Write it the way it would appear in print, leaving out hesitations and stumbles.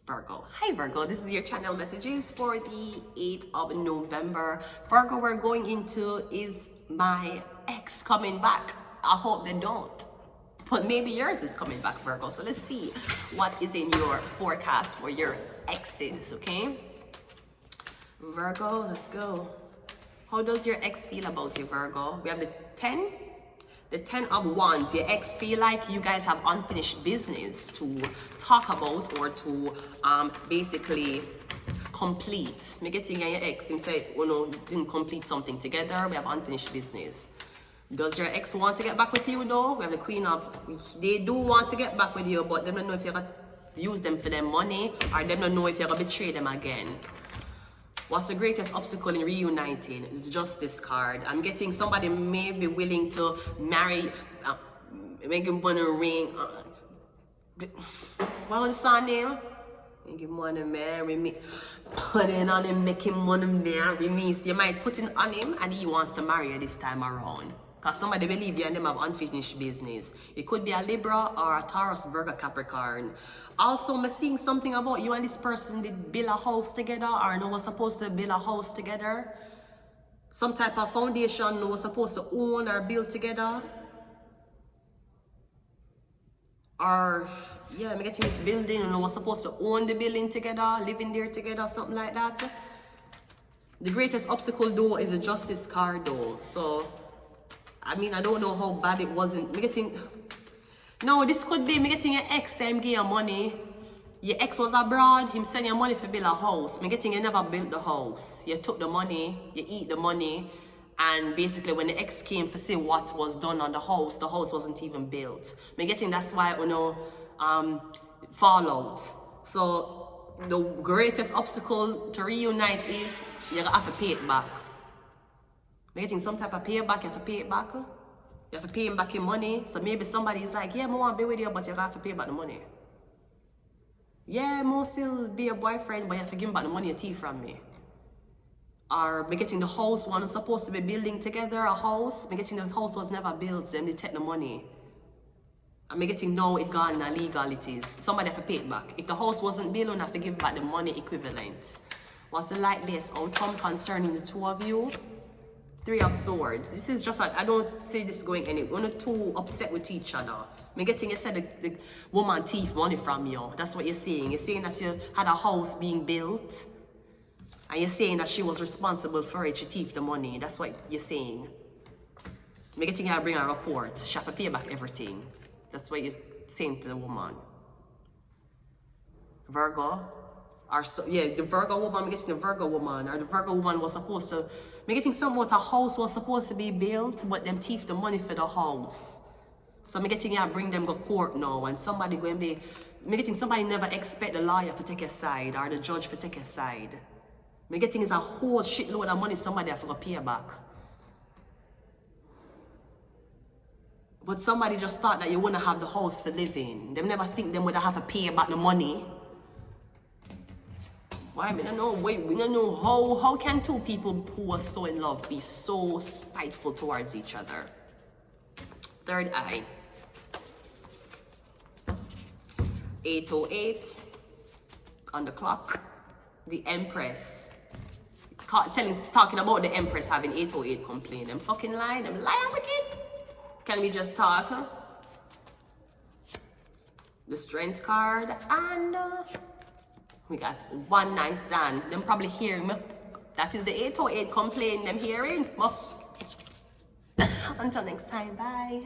Virgo. Hi Virgo, this is your channel messages for the 8th of November. Virgo, we're going into is my ex coming back? I hope they don't. But maybe yours is coming back, Virgo. So let's see what is in your forecast for your exes, okay? Virgo, let's go. How does your ex feel about you, Virgo? We have the 10. The 10 of Wands. Your ex feel like you guys have unfinished business to talk about or to basically complete. Me getting your ex, him say, you know, didn't complete something together. We have unfinished business. Does your ex want to get back with you though? We have the Queen of, they do want to get back with you, but they don't know if you're going to use them for their money or they don't know if you're going to betray them again. What's the greatest obstacle in reuniting? The Justice card. I'm getting somebody may be willing to marry, make him want to ring. What was the son name? Make him want to marry me. Put it on him, make him want to marry me. So you might put it on him and he wants to marry you this time around. Because somebody believe you and them have unfinished business. It could be a Libra or a Taurus, Virgo, Capricorn. Also, I'm seeing something about you and this person did build a house together or no was supposed to build a house together. Some type of foundation was supposed to own or build together. Or, yeah, I'm getting this building and was supposed to own the building together, living there together, something like that. The greatest obstacle though is a Justice card though. So, I mean, I don't know how bad it wasn't. Me getting, no, this could be me getting your ex, him give you money. Your ex was abroad, him send you money for build a house. Me getting you never built the house. You took the money, you eat the money, and basically when the ex came to see what was done on the house wasn't even built. Me getting that's why you know fallout. So the greatest obstacle to reunite is you're gonna have to pay it back. Me getting some type of payback, you have to pay it back. You have to pay him back your money. So maybe somebody's like, yeah, I want to be with you, but you have to pay back the money. Yeah, I still be your boyfriend, but you have to give him back the money you take from me. Or me getting the house, one was supposed to be building together, a house. Me getting the house was never built, so then they take the money. And me getting now it gone in legalities. Somebody have to pay it back. If the house wasn't built, you have to give back the money equivalent. What's the likeliest outcome concerning the two of you? 3 of Swords. This is just like, I don't see this going anywhere. One or two upset with each other. I'm getting, you said the woman thief money from you. That's what you're saying. You're saying that you had a house being built. And you're saying that she was responsible for it. She thieved the money. That's what you're saying. I'm getting her to bring a report. She have to pay back everything. That's what you're saying to the woman. Virgo. Or so, yeah, the Virgo woman, I'm getting the Virgo woman. Or the Virgo woman was supposed to, I'm getting something about a house was supposed to be built, but them thief the money for the house. So I'm getting here bring them to court now, and somebody going to be, I'm getting somebody never expect the lawyer to take a side or the judge to take a side. I'm getting is a whole shitload of money somebody have to pay back. But somebody just thought that you wouldn't have the house for living. They never think them would have to pay back the money. Why? We don't know. Wait, we don't know how can two people who are so in love be so spiteful towards each other? Third eye. 8:08 on the clock. The Empress. Talking about the Empress having 8:08 complaint. Them fucking lying. Them lying wicked. Can we just talk? The Strength card and. We got one night stand. Them probably hearing me. That is the 808 complaint them hearing. Until next time, bye.